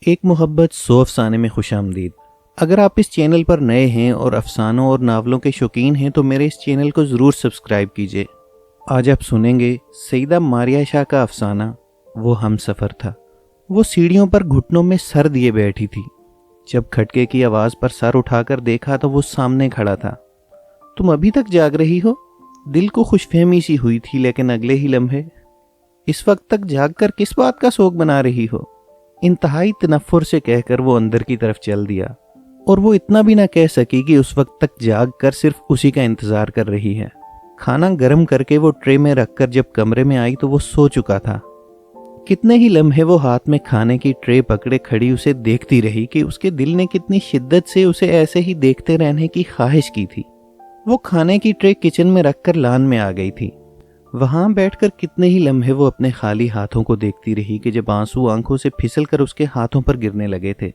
ایک محبت 100 افسانے میں خوش آمدید۔ اگر آپ اس چینل پر نئے ہیں اور افسانوں اور ناولوں کے شوقین ہیں تو میرے اس چینل کو ضرور سبسکرائب کیجیے۔ آج آپ سنیں گے سیدہ ماریہ شاہ کا افسانہ وہ ہم سفر تھا۔ وہ سیڑھیوں پر گھٹنوں میں سر دیے بیٹھی تھی۔ جب کھٹکے کی آواز پر سر اٹھا کر دیکھا تو وہ سامنے کھڑا تھا۔ تم ابھی تک جاگ رہی ہو؟ دل کو خوش فہمی سی ہوئی تھی، لیکن اگلے ہی لمحے اس وقت تک جاگ کر کس بات کا شوق بنا رہی ہو؟ انتہائی تنفر سے کہہ کر وہ اندر کی طرف چل دیا، اور وہ اتنا بھی نہ کہہ سکی کہ اس وقت تک جاگ کر صرف اسی کا انتظار کر رہی ہے۔ کھانا گرم کر کے وہ ٹرے میں رکھ کر جب کمرے میں آئی تو وہ سو چکا تھا۔ کتنے ہی لمحے وہ ہاتھ میں کھانے کی ٹرے پکڑے کھڑی اسے دیکھتی رہی کہ اس کے دل نے کتنی شدت سے اسے ایسے ہی دیکھتے رہنے کی خواہش کی تھی۔ وہ کھانے کی ٹرے کچن میں رکھ کر لان میں آ گئی تھی۔ وہاں بیٹھ کر کتنے ہی لمحے وہ اپنے خالی ہاتھوں کو دیکھتی رہی کہ جب آنسو آنکھوں سے پھسل کر اس کے ہاتھوں پر گرنے لگے تھے۔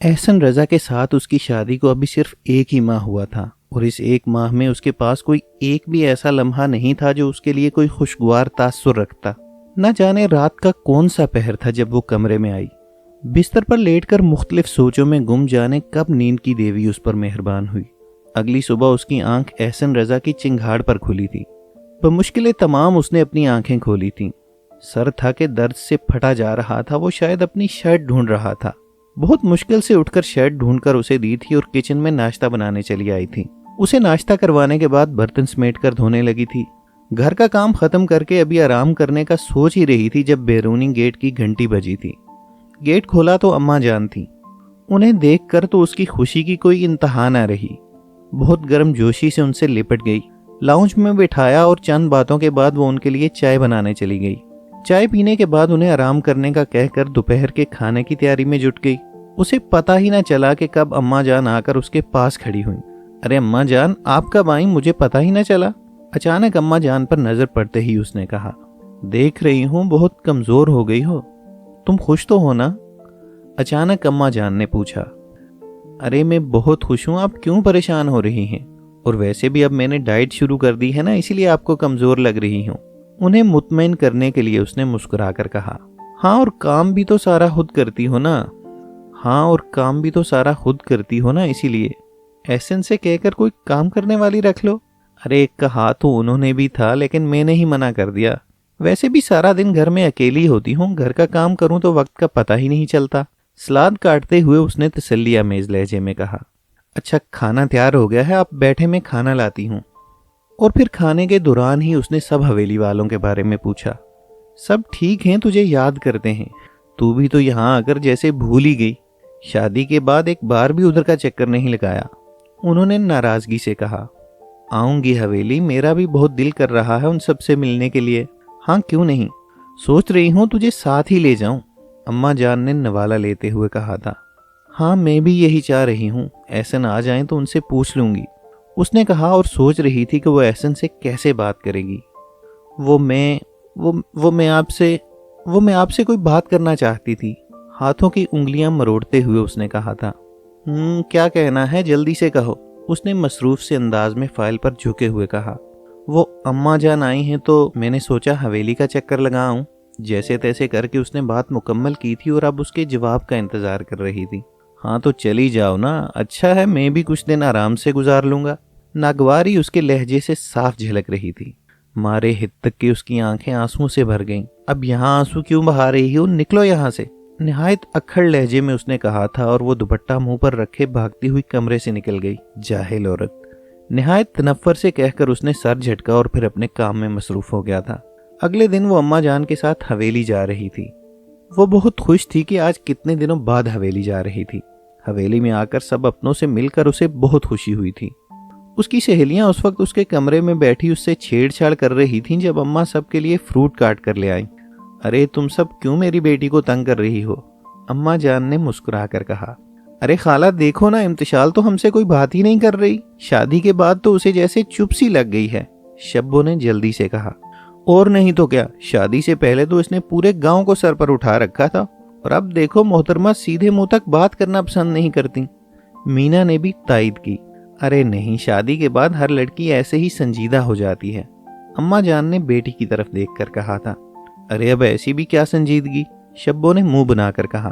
احسن رضا کے ساتھ اس کی شادی کو ابھی صرف ایک ہی ماہ ہوا تھا، اور اس ایک ماہ میں اس کے پاس کوئی ایک بھی ایسا لمحہ نہیں تھا جو اس کے لیے کوئی خوشگوار تاثر رکھتا۔ نہ جانے رات کا کون سا پہر تھا جب وہ کمرے میں آئی۔ بستر پر لیٹ کر مختلف سوچوں میں گم جانے کب نیند کی دیوی اس پر مہربان ہوئی۔ اگلی صبح اس کی آنکھ احسن رضا کی چنگھاڑ پر کھلی تھی۔ بمشکل تمام اس نے اپنی آنکھیں کھولی تھیں۔ سر تھا کہ درد سے پھٹا جا رہا تھا۔ وہ شاید اپنی شرٹ ڈھونڈ رہا تھا۔ بہت مشکل سے اٹھ کر شرٹ ڈھونڈ کر اسے دی تھی اور کچن میں ناشتہ بنانے چلی آئی تھی۔ اسے ناشتہ کروانے کے بعد برتن سمیٹ کر دھونے لگی تھی۔ گھر کا کام ختم کر کے ابھی آرام کرنے کا سوچ ہی رہی تھی جب بیرونی گیٹ کی گھنٹی بجی تھی۔ گیٹ کھولا تو اماں جان تھی۔ انہیں دیکھ کر تو اس کی خوشی کی کوئی انتہا نہ رہی۔ بہت گرم جوشی سے ان سے لپٹ گئی، لاؤنج میں بٹھایا اور چند باتوں کے بعد وہ ان کے لیے چائے بنانے چلی گئی۔ چائے پینے کے بعد انہیں آرام کرنے کا کہہ کر دوپہر کے کھانے کی تیاری میں جٹ گئی۔ اسے پتہ ہی نہ چلا کہ کب اماں جان آ کر اس کے پاس کھڑی ہوئیں۔ ارے اماں جان، آپ کب آئیں؟ مجھے پتہ ہی نہ چلا۔ اچانک اماں جان پر نظر پڑتے ہی اس نے کہا، دیکھ رہی ہوں بہت کمزور ہو گئی ہو، تم خوش تو ہو نا؟ اچانک اماں جان نے پوچھا۔ ارے میں بہت خوش ہوں، آپ کیوں پریشان ہو رہی ہیں؟ اور ویسے بھی اب میں نے ڈائٹ شروع کر دی ہے نا، اسی لیے آپ کو کمزور لگ رہی ہوں۔ انہیں مطمئن کرنے کے لیے اس نے مسکرا کر کہا، ہاں اور کام بھی تو سارا خود کرتی ہو نا؟ ہاں اور کام بھی تو سارا خود کرتی ہو نا، اسی لیے احسن سے کہہ کر کوئی کام کرنے والی رکھ لو۔ ارے ایک کہا تو انہوں نے بھی تھا، لیکن میں نے ہی منع کر دیا۔ ویسے بھی سارا دن گھر میں اکیلی ہوتی ہوں، گھر کا کام کروں تو وقت کا پتہ ہی نہیں چلتا۔ سلاد کاٹتے ہوئے اس نے تسلی آمیز لہجے میں کہا، اچھا کھانا تیار ہو گیا ہے، آپ بیٹھے میں کھانا لاتی ہوں۔ اور پھر کھانے کے دوران ہی اس نے سب حویلی والوں کے بارے میں پوچھا۔ سب ٹھیک ہیں، تجھے یاد کرتے ہیں، تو بھی تو یہاں آ کر جیسے بھول ہی گئی۔ شادی کے بعد ایک بار بھی ادھر کا چکر نہیں لگایا۔ انہوں نے ناراضگی سے کہا، آؤں گی حویلی، میرا بھی بہت دل کر رہا ہے ان سب سے ملنے کے لیے۔ ہاں کیوں نہیں، سوچ رہی ہوں تجھے ساتھ ہی لے جاؤں، اماں جان نے نوالہ لیتے ہوئے کہا تھا۔ ہاں میں بھی یہی چاہ رہی ہوں، احسن آ جائیں تو ان سے پوچھ لوں گی، اس نے کہا، اور سوچ رہی تھی کہ وہ احسن سے کیسے بات کرے گی۔ وہ میں آپ سے کوئی بات کرنا چاہتی تھی، ہاتھوں کی انگلیاں مروڑتے ہوئے اس نے کہا تھا۔ کیا کہنا ہے، جلدی سے کہو، اس نے مصروف سے انداز میں فائل پر جھکے ہوئے کہا۔ وہ اماں جان آئی ہیں تو میں نے سوچا حویلی کا چکر لگاؤں۔ جیسے تیسے کر کے اس نے بات مکمل کی تھی اور اب اس کے جواب کا انتظار کر رہی تھی۔ ہاں تو چلی جاؤ نا، اچھا ہے میں بھی کچھ دن آرام سے گزار لوں گا۔ ناگواری اس کے لہجے سے صاف جھلک رہی تھی۔ مارے حد تک کہ اس کی آنکھیں آنسوں سے بھر گئیں۔ اب یہاں آنسو کیوں بہا رہی ہو، نکلو یہاں سے، نہایت اکھڑ لہجے میں اس نے کہا تھا، اور وہ دوپٹہ منہ پر رکھے بھاگتی ہوئی کمرے سے نکل گئی۔ جاہل عورت، نہایت تنفر سے کہہ کر اس نے سر جھٹکا اور پھر اپنے کام میں مصروف ہو گیا تھا۔ اگلے دن وہ اماں جان کے ساتھ حویلی جا رہی تھی۔ وہ بہت خوش تھی کہ آج کتنے دنوں بعد حویلی جا رہی تھی۔ حویلی میں آ کر سب اپنوں سے مل کر اسے بہت خوشی ہوئی تھی۔ اس کی سہیلیاں اس وقت اس کے کمرے میں بیٹھی اس سے چھیڑ چھاڑ کر رہی تھیں جب اماں سب کے لیے فروٹ کاٹ کر لے آئیں۔ ارے تم سب کیوں میری بیٹی کو تنگ کر رہی ہو، اماں جان نے مسکرا کر کہا۔ ارے خالہ دیکھو نا، امتشال تو ہم سے کوئی بات ہی نہیں کر رہی، شادی کے بعد تو اسے جیسے چپ سی لگ گئی ہے، شبو نے جلدی سے کہا۔ اور نہیں تو کیا، شادی سے پہلے تو اس نے پورے گاؤں کو سر پر اٹھا رکھا تھا، اور اب دیکھو محترمہ سیدھے منہ تک بات کرنا پسند نہیں کرتی۔ مینا نے بھی تائید کی۔ ارے نہیں، شادی کے بعد ہر لڑکی ایسے ہی سنجیدہ ہو جاتی ہے، اماں جان نے بیٹی کی طرف دیکھ کر کہا تھا۔ ارے اب ایسی بھی کیا سنجیدگی، شبو نے منہ بنا کر کہا۔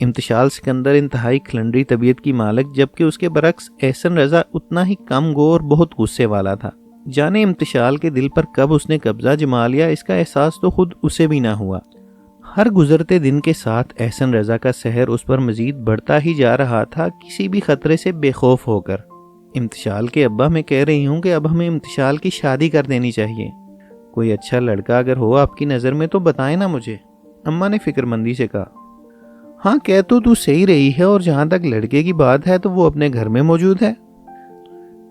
امتشال سکندر انتہائی کھلنڈری طبیعت کی مالک، جبکہ اس کے برعکس احسن رضا اتنا ہی کم گو اور بہت غصے والا تھا۔ جانے امتشال کے دل پر کب اس نے قبضہ جما لیا، اس کا احساس تو خود اسے بھی نہ ہوا۔ ہر گزرتے دن کے ساتھ احسن رضا کا سحر اس پر مزید بڑھتا ہی جا رہا تھا، کسی بھی خطرے سے بے خوف ہو کر۔ امتشال کے ابا، میں کہہ رہی ہوں کہ اب ہمیں امتشال کی شادی کر دینی چاہیے۔ کوئی اچھا لڑکا اگر ہو آپ کی نظر میں تو بتائیں نا مجھے، اماں نے فکر مندی سے کہا۔ ہاں کہہ تو صحیح رہی ہے، اور جہاں تک لڑکے کی بات ہے تو وہ اپنے گھر میں موجود ہے،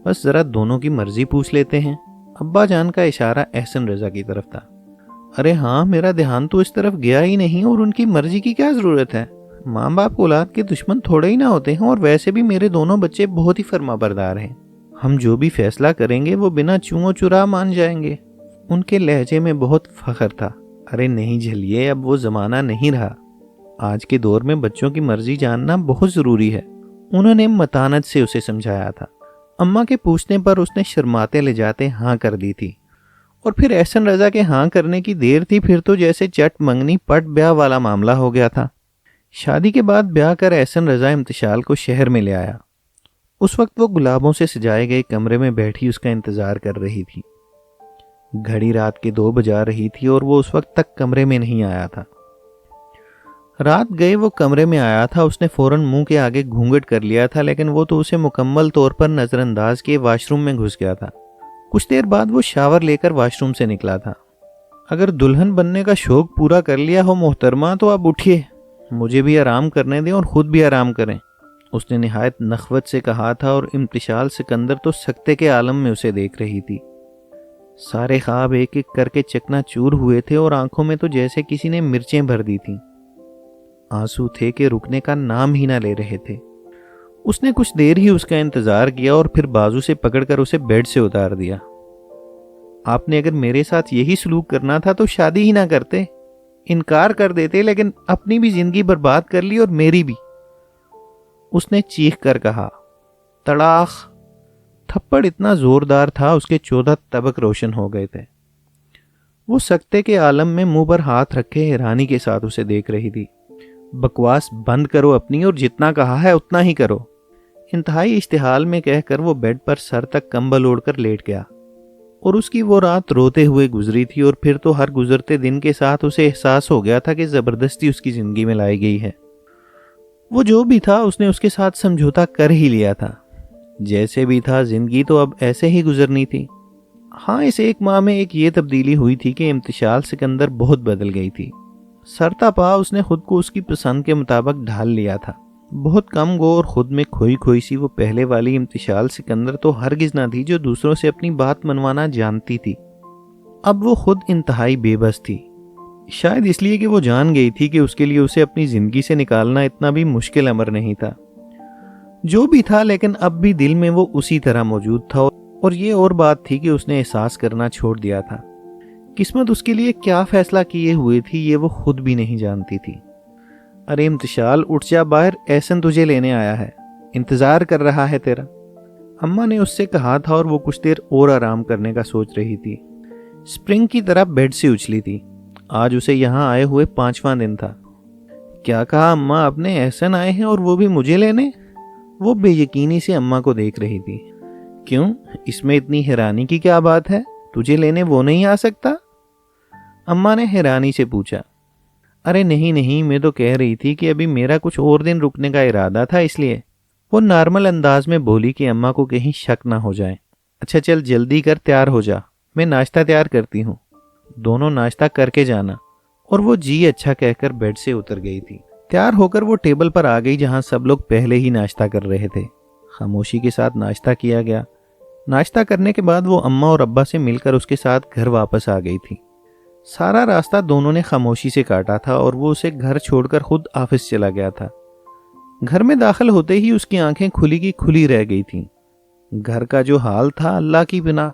بس ذرا دونوں کی مرضی پوچھ لیتے ہیں۔ ابا جان کا اشارہ احسن رضا کی طرف تھا۔ ارے ہاں، میرا دھیان تو اس طرف گیا ہی نہیں، اور ان کی مرضی کی کیا ضرورت ہے؟ ماں باپ اولاد کے دشمن تھوڑے ہی نہ ہوتے ہیں، اور ویسے بھی میرے دونوں بچے بہت ہی فرما بردار ہیں۔ ہم جو بھی فیصلہ کریں گے وہ بنا چوں چرا مان جائیں گے۔ ان کے لہجے میں بہت فخر تھا۔ ارے نہیں جھلیے، اب وہ زمانہ نہیں رہا، آج کے دور میں بچوں کی مرضی جاننا بہت ضروری ہے، انہوں نے متانت سے اسے سمجھایا تھا۔ اماں کے پوچھنے پر اس نے شرماتے لے جاتے ہاں کر دی تھی، اور پھر احسن رضا کے ہاں کرنے کی دیر تھی، پھر تو جیسے چٹ منگنی پٹ بیاہ والا معاملہ ہو گیا تھا۔ شادی کے بعد بیاہ کر احسن رضا امتشال کو شہر میں لے آیا۔ اس وقت وہ گلابوں سے سجائے گئے کمرے میں بیٹھی اس کا انتظار کر رہی تھی۔ گھڑی رات کے 2 بجا رہی تھی اور وہ اس وقت تک کمرے میں نہیں آیا تھا۔ رات گئے وہ کمرے میں آیا تھا، اس نے فوراً منہ کے آگے گھونگھٹ کر لیا تھا، لیکن وہ تو اسے مکمل طور پر نظر انداز کیے واش روم میں گھس گیا تھا۔ کچھ دیر بعد وہ شاور لے کر واش روم سے نکلا تھا۔ اگر دلہن بننے کا شوق پورا کر لیا ہو محترمہ تو اب اٹھیے، مجھے بھی آرام کرنے دیں اور خود بھی آرام کریں، اس نے نہایت نخوت سے کہا تھا، اور امتشال سکندر تو سکتے کے عالم میں اسے دیکھ رہی تھی۔ سارے خواب ایک ایک کر کے چکنا چور ہوئے تھے، اور آنکھوں میں تو جیسے کسی نے مرچیں بھر دی تھیں۔ آنسو تھے کہ رکنے کا نام ہی نہ لے رہے تھے۔ اس نے کچھ دیر ہی اس کا انتظار کیا اور پھر بازو سے پکڑ کر اسے بیڈ سے اتار دیا۔ آپ نے اگر میرے ساتھ یہی سلوک کرنا تھا تو شادی ہی نہ کرتے، انکار کر دیتے، لیکن اپنی بھی زندگی برباد کر لی اور میری بھی، اس نے چیخ کر کہا۔ تڑاخ! تھپڑ اتنا زوردار تھا اس کے 14 طبق روشن ہو گئے تھے۔ وہ سکتے کے عالم میں منہ پر ہاتھ رکھے حیرانی کے ساتھ اسے دیکھ رہی تھی۔ بکواس بند کرو اپنی، اور جتنا کہا ہے اتنا ہی کرو، انتہائی اشتعال میں کہہ کر وہ بیڈ پر سر تک کمبل اوڑھ کر لیٹ گیا۔ اور اس کی وہ رات روتے ہوئے گزری تھی، اور پھر تو ہر گزرتے دن کے ساتھ اسے احساس ہو گیا تھا کہ زبردستی اس کی زندگی میں لائی گئی ہے۔ وہ جو بھی تھا اس نے اس کے ساتھ سمجھوتا کر ہی لیا تھا، جیسے بھی تھا زندگی تو اب ایسے ہی گزرنی تھی۔ ہاں، اس 1 ماہ میں ایک یہ تبدیلی ہوئی تھی کہ امتشال سکندر بہت بدل گئی تھی۔ سرتا پا اس نے خود کو اس کی پسند کے مطابق ڈھال لیا تھا۔ بہت کم گو اور خود میں کھوئی کھوئی سی وہ پہلے والی امتشال سکندر تو ہرگز نہ تھی جو دوسروں سے اپنی بات منوانا جانتی تھی۔ اب وہ خود انتہائی بے بس تھی، شاید اس لیے کہ وہ جان گئی تھی کہ اس کے لیے اسے اپنی زندگی سے نکالنا اتنا بھی مشکل امر نہیں تھا۔ جو بھی تھا، لیکن اب بھی دل میں وہ اسی طرح موجود تھا، اور یہ اور بات تھی کہ اس نے احساس کرنا چھوڑ دیا تھا۔ قسمت اس کے لیے کیا فیصلہ کیے ہوئے تھی یہ وہ خود بھی نہیں جانتی تھی۔ ارے امتشال، اٹھ جا باہر، احسن تجھے لینے آیا ہے، انتظار کر رہا ہے تیرا، اماں نے اس سے کہا تھا، اور وہ کچھ دیر اور آرام کرنے کا سوچ رہی تھی۔ سپرنگ کی طرح بیڈ سے اچھلی تھی۔ آج اسے یہاں آئے ہوئے 5واں دن تھا۔ کیا کہا اماں؟ اپنے احسن آئے ہیں اور وہ بھی مجھے لینے؟ وہ بے یقینی سے اماں کو دیکھ رہی تھی۔ کیوں؟ اس میں اتنی حیرانی کی کیا بات ہے؟ تجھے لینے وہ نہیں آ سکتا؟ اماں نے حیرانی سے پوچھا۔ ارے نہیں، میں تو کہہ رہی تھی کہ ابھی میرا کچھ اور دن رکنے کا ارادہ تھا، اس لیے۔ وہ نارمل انداز میں بولی کہ اماں کو کہیں شک نہ ہو جائے۔ اچھا چل جلدی کر، تیار ہو جا، میں ناشتہ تیار کرتی ہوں، دونوں ناشتہ کر کے جانا۔ اور وہ جی اچھا کہہ کر بیڈ سے اتر گئی تھی۔ تیار ہو کر وہ ٹیبل پر آ گئی جہاں سب لوگ پہلے ہی ناشتہ کر رہے تھے۔ خاموشی کے ساتھ ناشتہ کیا گیا۔ ناشتہ کرنے کے بعد وہ اماں اور ابا سے مل کر اس کے ساتھ گھر واپس آ گئی تھی۔ سارا راستہ دونوں نے خاموشی سے کاٹا تھا، اور وہ اسے گھر چھوڑ کر خود آفس چلا گیا تھا۔ گھر میں داخل ہوتے ہی اس کی آنکھیں کھلی کی کھلی رہ گئی تھیں۔ گھر کا جو حال تھا، اللہ کی پناہ۔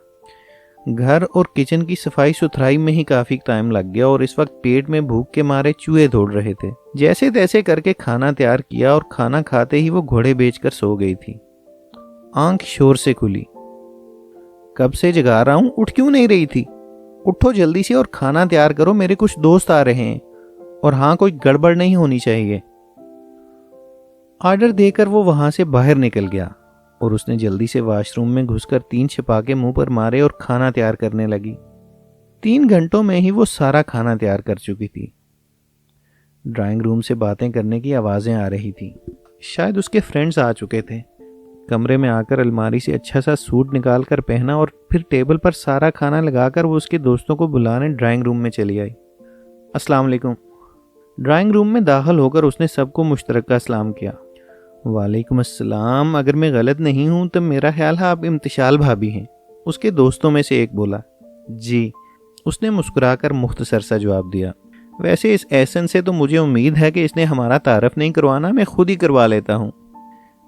گھر اور کچن کی صفائی ستھرائی میں ہی کافی ٹائم لگ گیا، اور اس وقت پیٹ میں بھوک کے مارے چوہے دوڑ رہے تھے۔ جیسے تیسے کر کے کھانا تیار کیا، اور کھانا کھاتے ہی وہ گھوڑے بیچ کر سو گئی تھی۔ آنکھ شور سے کھلی۔ کب سے جگا رہا ہوں، اٹھ کیوں نہیں رہی تھی؟ اٹھو جلدی سے اور کھانا تیار کرو، میرے کچھ دوست آ رہے ہیں، اور ہاں کوئی گڑبڑ نہیں ہونی چاہیے۔ آرڈر دے کر وہ وہاں سے باہر نکل گیا اور اس نے جلدی سے واش روم میں گھس کر 3 چھپاکے منہ پر مارے اور کھانا تیار کرنے لگی۔ 3 گھنٹوں میں ہی وہ سارا کھانا تیار کر چکی تھی۔ ڈرائنگ روم سے باتیں کرنے کی آوازیں آ رہی تھیں، شاید اس کے فرینڈز آ چکے تھے۔ کمرے میں آ کر الماری سے اچھا سا سوٹ نکال کر پہنا اور پھر ٹیبل پر سارا کھانا لگا کر وہ اس کے دوستوں کو بلانے ڈرائنگ روم میں چلی آئی۔ السلام علیکم۔ ڈرائنگ روم میں داخل ہو کر اس نے سب کو مشترکہ سلام کیا۔ وعلیکم السلام، اگر میں غلط نہیں ہوں تو میرا خیال ہے آپ امتشال بھابی ہیں، اس کے دوستوں میں سے ایک بولا۔ جی، اس نے مسکرا کر مختصر سا جواب دیا۔ ویسے اس احسن سے تو مجھے امید ہے کہ اس نے ہمارا تعارف نہیں کروانا، میں خود ہی کروا لیتا ہوں۔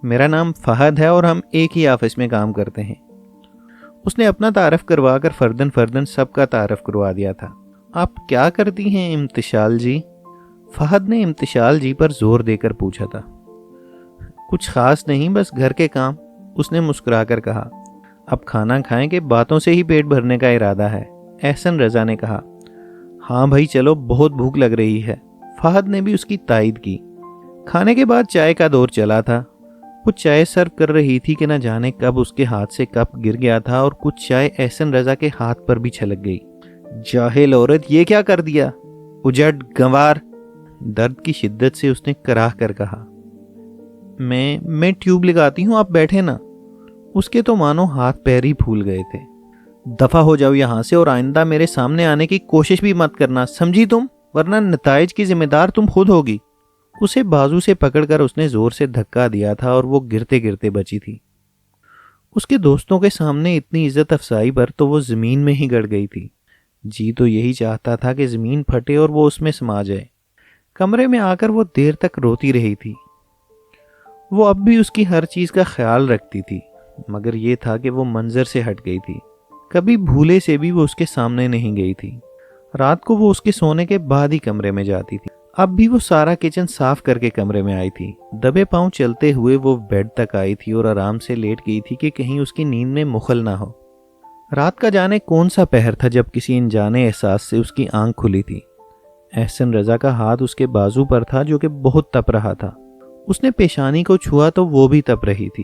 میرا نام فہد ہے اور ہم ایک ہی آفس میں کام کرتے ہیں۔ اس نے اپنا تعارف کروا کر فردن سب کا تعارف کروا دیا تھا۔ آپ کیا کرتی ہیں امتشال جی؟ فہد نے امتشال جی پر زور دے کر پوچھا تھا۔ کچھ خاص نہیں، بس گھر کے کام، اس نے مسکرا کر کہا۔ اب کھانا کھائیں کہ باتوں سے ہی پیٹ بھرنے کا ارادہ ہے؟ احسن رضا نے کہا۔ ہاں بھائی چلو، بہت بھوک لگ رہی ہے، فہد نے بھی اس کی تائید کی۔ کھانے کے بعد چائے کا دور چلا تھا۔ وہ چائے سرو کر رہی تھی کہ نہ جانے کب اس کے ہاتھ سے کپ گر گیا تھا اور کچھ چائے احسن رضا کے ہاتھ پر بھی چھلک گئی۔ جاہل عورت، یہ کیا کر دیا؟ اجڑ گنوار، درد کی شدت سے اس نے کراہ کر کہا۔ میں ٹیوب لگاتی ہوں، آپ بیٹھے نا۔ اس کے تو مانو ہاتھ پیر ہی پھول گئے تھے۔ دفع ہو جاؤ یہاں سے اور آئندہ میرے سامنے آنے کی کوشش بھی مت کرنا، سمجھی تم؟ ورنہ نتائج کی ذمہ دار تم خود ہوگی۔ اسے بازو سے پکڑ کر اس نے زور سے دھکا دیا تھا اور وہ گرتے گرتے بچی تھی۔ اس کے دوستوں کے سامنے اتنی عزت افزائی پر تو وہ زمین میں ہی گڑ گئی تھی۔ جی تو یہی چاہتا تھا کہ زمین پھٹے اور وہ اس میں سما جائے۔ کمرے میں آ کر وہ دیر تک روتی رہی تھی۔ وہ اب بھی اس کی ہر چیز کا خیال رکھتی تھی، مگر یہ تھا کہ وہ منظر سے ہٹ گئی تھی۔ کبھی بھولے سے بھی وہ اس کے سامنے نہیں گئی تھی۔ رات کو وہ اس کے سونے کے بعد ہی کمرے میں جاتی تھی۔ اب بھی وہ سارا کچن صاف کر کے کمرے میں آئی تھی۔ دبے پاؤں چلتے ہوئے وہ بیڈ تک آئی تھی اور آرام سے لیٹ گئی تھی کہ کہیں اس کی نیند میں مخل نہ ہو۔ رات کا جانے کون سا پہر تھا جب کسی انجانے احساس سے اس کی آنکھ کھلی تھی۔ احسن رضا کا ہاتھ اس کے بازو پر تھا جو کہ بہت تپ رہا تھا۔ اس نے پیشانی کو چھوا تو وہ بھی تپ رہی تھی۔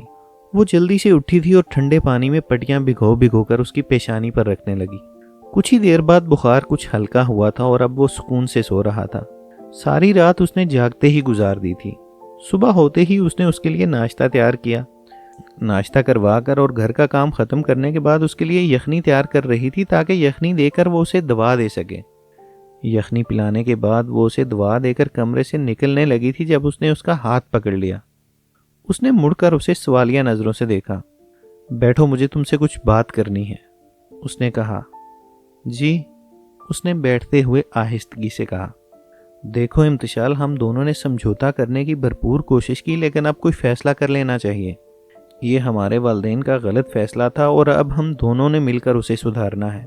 وہ جلدی سے اٹھی تھی اور ٹھنڈے پانی میں پٹیاں بھگو کر اس کی پیشانی پر رکھنے لگی۔ کچھ ہی دیر بعد بخار کچھ ہلکا ہوا تھا اور اب وہ سکون سے سو رہا تھا۔ ساری رات اس نے جاگتے ہی گزار دی تھی۔ صبح ہوتے ہی اس نے اس کے لیے ناشتہ تیار کیا۔ ناشتہ کروا کر اور گھر کا کام ختم کرنے کے بعد اس کے لیے یخنی تیار کر رہی تھی تاکہ یخنی دے کر وہ اسے دوا دے سکے۔ یخنی پلانے کے بعد وہ اسے دوا دے کر کمرے سے نکلنے لگی تھی جب اس نے اس کا ہاتھ پکڑ لیا۔ اس نے مڑ کر اسے سوالیہ نظروں سے دیکھا۔ بیٹھو، مجھے تم سے کچھ بات کرنی ہے، اس نے کہا۔ جی، اس نے بیٹھتے ہوئے آہستگی سے کہا۔ دیکھو امتشال، ہم دونوں نے سمجھوتا کرنے کی بھرپور کوشش کی لیکن اب کوئی فیصلہ کر لینا چاہیے۔ یہ ہمارے والدین کا غلط فیصلہ تھا اور اب ہم دونوں نے مل کر اسے سدھارنا ہے۔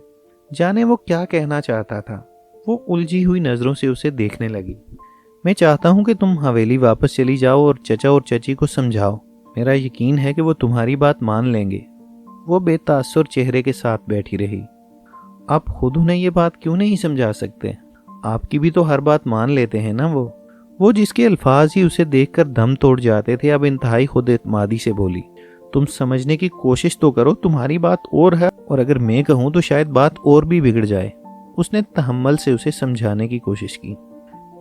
جانے وہ کیا کہنا چاہتا تھا۔ وہ الجھی ہوئی نظروں سے اسے دیکھنے لگی۔ میں چاہتا ہوں کہ تم حویلی واپس چلی جاؤ اور چچا اور چچی کو سمجھاؤ۔ میرا یقین ہے کہ وہ تمہاری بات مان لیں گے۔ وہ بے تاثر چہرے کے ساتھ بیٹھی رہی۔ آپ خود انہیں یہ بات کیوں نہیں سمجھا سکتے؟ آپ کی بھی تو ہر بات مان لیتے ہیں نا۔ وہ جس کے الفاظ ہی اسے دیکھ کر دم توڑ جاتے تھے اب انتہائی خود اعتمادی سے بولی۔ تم سمجھنے کی کوشش تو کرو، تمہاری بات اور ہے اور اگر میں کہوں تو شاید بات اور بھی بگڑ جائے۔ اس نے تحمل سے اسے سمجھانے کی کوشش کی۔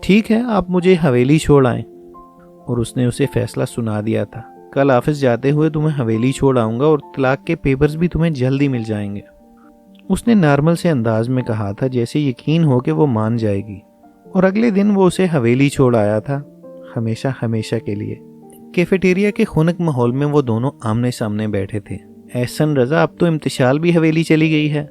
ٹھیک ہے، آپ مجھے حویلی چھوڑ آئیں۔ اور اس نے اسے فیصلہ سنا دیا تھا۔ کل آفس جاتے ہوئے تمہیں حویلی چھوڑ آؤں گا اور طلاق کے پیپرز بھی تمہیں جلدی مل جائیں گے۔ اس نے نارمل سے انداز میں کہا تھا جیسے یقین ہو کہ وہ مان جائے گی، اور اگلے دن وہ اسے حویلی چھوڑ آیا تھا، ہمیشہ کے لیے۔ کیفیٹیریا کے خنک ماحول میں وہ دونوں آمنے سامنے بیٹھے تھے۔ احسن رضا، اب تو امتشال بھی حویلی چلی گئی ہے،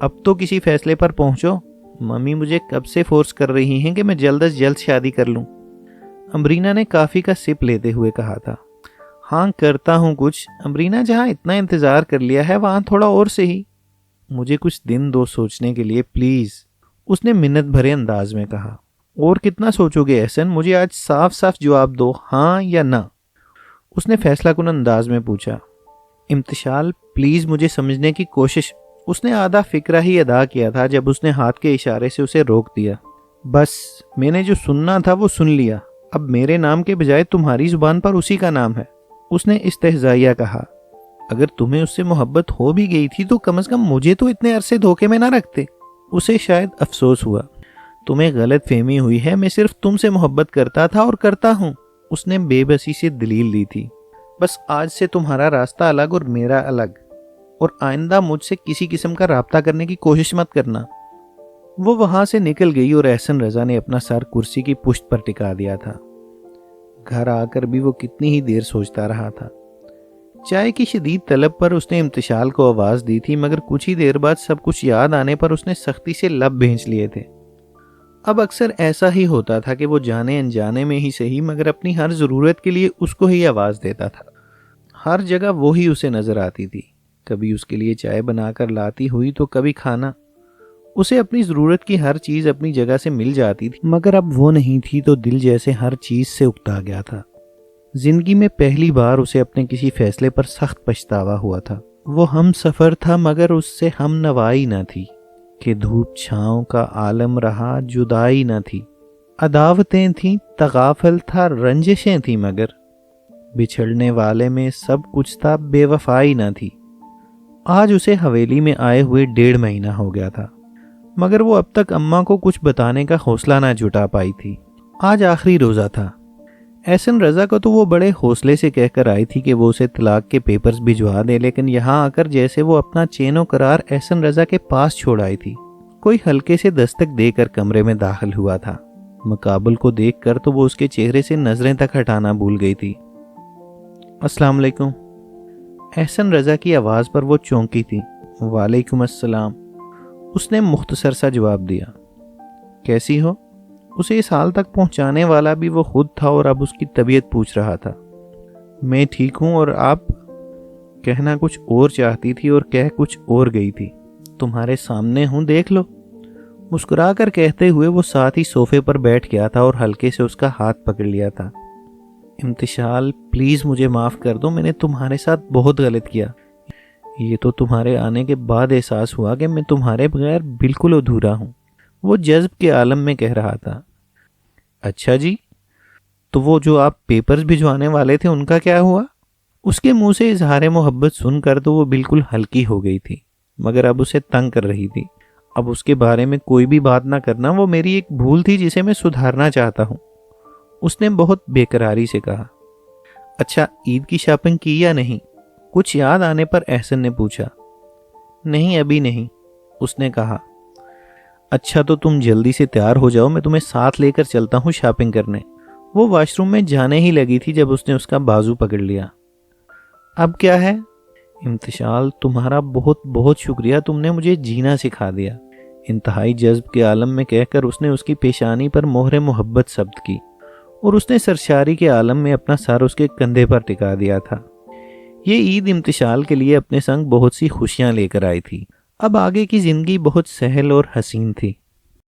اب تو کسی فیصلے پر پہنچو۔ ممی مجھے کب سے فورس کر رہی ہیں کہ میں جلد از جلد شادی کر لوں۔ امبرینا نے کافی کا سپ لیتے ہوئے کہا تھا۔ ہاں کرتا ہوں کچھ۔ امبرینا، جہاں اتنا انتظار کر لیا ہے وہاں تھوڑا اور صحیح۔ مجھے کچھ دن دو سوچنے کے لیے پلیز، اس نے منت بھرے انداز میں کہا۔ اور کتنا سوچو گے احسن؟ مجھے آج صاف صاف جواب دو، ہاں یا نہ، اس نے فیصلہ کن انداز میں پوچھا۔ امتشال پلیز مجھے سمجھنے کی کوشش، اس نے آدھا فکرہ ہی ادا کیا تھا جب اس نے ہاتھ کے اشارے سے اسے روک دیا۔ بس میں نے جو سننا تھا وہ سن لیا، اب میرے نام کے بجائے تمہاری زبان پر اسی کا نام ہے۔ اس نے استہزائیہ کہا۔ اگر تمہیں اس سے محبت ہو بھی گئی تھی تو کم از کم مجھے تو اتنے عرصے دھوکے میں نہ رکھتے۔ اسے شاید افسوس ہوا۔ تمہیں غلط فہمی ہوئی ہے، میں صرف تم سے محبت کرتا تھا اور کرتا ہوں۔ اس نے بے بسی سے دلیل دی تھی۔ بس آج سے تمہارا راستہ الگ اور میرا الگ، اور آئندہ مجھ سے کسی قسم کا رابطہ کرنے کی کوشش مت کرنا۔ وہ وہاں سے نکل گئی اور احسن رضا نے اپنا سر کرسی کی پشت پر ٹکا دیا تھا۔ گھر آ کر بھی وہ کتنی ہی دیر سوچتا رہا تھا۔ چائے کی شدید طلب پر اس نے امتشال کو آواز دی تھی، مگر کچھ ہی دیر بعد سب کچھ یاد آنے پر اس نے سختی سے لب بھینچ لیے تھے۔ اب اکثر ایسا ہی ہوتا تھا کہ وہ جانے انجانے میں ہی صحیح مگر اپنی ہر ضرورت کے لیے اس کو ہی آواز دیتا تھا۔ ہر جگہ وہی اسے نظر آتی تھی، کبھی اس کے لیے چائے بنا کر لاتی ہوئی تو کبھی کھانا۔ اسے اپنی ضرورت کی ہر چیز اپنی جگہ سے مل جاتی تھی، مگر اب وہ نہیں تھی تو دل جیسے ہر چیز سے اکتا گیا تھا۔ زندگی میں پہلی بار اسے اپنے کسی فیصلے پر سخت پچھتاوا ہوا تھا۔ وہ ہم سفر تھا مگر اس سے ہم نوائی نہ تھی، کہ دھوپ چھاؤں کا عالم رہا جدائی نہ تھی۔ عداوتیں تھیں، تغافل تھا، رنجشیں تھیں، مگر بچھڑنے والے میں سب کچھ تھا، بے وفائی نہ تھی۔ آج اسے حویلی میں آئے ہوئے 1.5 مہینہ ہو گیا تھا، مگر وہ اب تک اماں کو کچھ بتانے کا حوصلہ نہ جٹا پائی تھی۔ آج آخری روزہ تھا۔ احسن رضا کو تو وہ بڑے حوصلے سے کہہ کر آئی تھی کہ وہ اسے طلاق کے پیپرز بھجوا دے، لیکن یہاں آ کر جیسے وہ اپنا چین و قرار احسن رضا کے پاس چھوڑ آئی تھی۔ کوئی ہلکے سے دستک دے کر کمرے میں داخل ہوا تھا۔ مقابل کو دیکھ کر تو وہ اس کے چہرے سے نظریں تک ہٹانا بھول گئی تھی۔ السلام علیکم۔ احسن رضا کی آواز پر وہ چونکی تھی۔ وعلیکم السلام، اس نے مختصر سا جواب دیا۔ کیسی ہو؟ اسے اس حال تک پہنچانے والا بھی وہ خود تھا اور اب اس کی طبیعت پوچھ رہا تھا۔ میں ٹھیک ہوں، اور آپ؟ کہنا کچھ اور چاہتی تھی اور کہہ کچھ اور گئی تھی۔ تمہارے سامنے ہوں، دیکھ لو۔ مسکرا کر کہتے ہوئے وہ ساتھ ہی صوفے پر بیٹھ گیا تھا اور ہلکے سے اس کا ہاتھ پکڑ لیا تھا۔ امتشال، پلیز مجھے معاف کر دو، میں نے تمہارے ساتھ بہت غلط کیا۔ یہ تو تمہارے آنے کے بعد احساس ہوا کہ میں تمہارے بغیر بالکل ادھورا ہوں، وہ جذب کے عالم میں کہہ رہا تھا۔ اچھا جی، تو وہ جو آپ پیپرز بھجوانے والے تھے ان کا کیا ہوا؟ اس کے منہ سے اظہار محبت سن کر تو وہ بالکل ہلکی ہو گئی تھی، مگر اب اسے تنگ کر رہی تھی۔ اب اس کے بارے میں کوئی بھی بات نہ کرنا، وہ میری ایک بھول تھی جسے میں سدھارنا چاہتا ہوں، اس نے بہت بے قراری سے کہا۔ اچھا، عید کی شاپنگ کی یا نہیں؟ کچھ یاد آنے پر احسن نے پوچھا۔ نہیں، ابھی نہیں، اس نے کہا۔ اچھا، تو تم جلدی سے تیار ہو جاؤ، میں تمہیں ساتھ لے کر چلتا ہوں شاپنگ کرنے۔ وہ واش روم میں جانے ہی لگی تھی جب اس نے اس کا بازو پکڑ لیا۔ اب کیا ہے؟ امتشال، تمہارا بہت بہت شکریہ، تم نے مجھے جینا سکھا دیا، انتہائی جذب کے عالم میں کہہ کر اس نے اس کی پیشانی پر مہر محبت ثبت کی اور اس نے سرشاری کے عالم میں اپنا سر اس کے کندھے پر ٹکا دیا تھا۔ یہ عید امتشال کے لیے اپنے سنگ بہت سی خوشیاں لے کر آئی تھی۔ اب آگے کی زندگی بہت سہل اور حسین تھی۔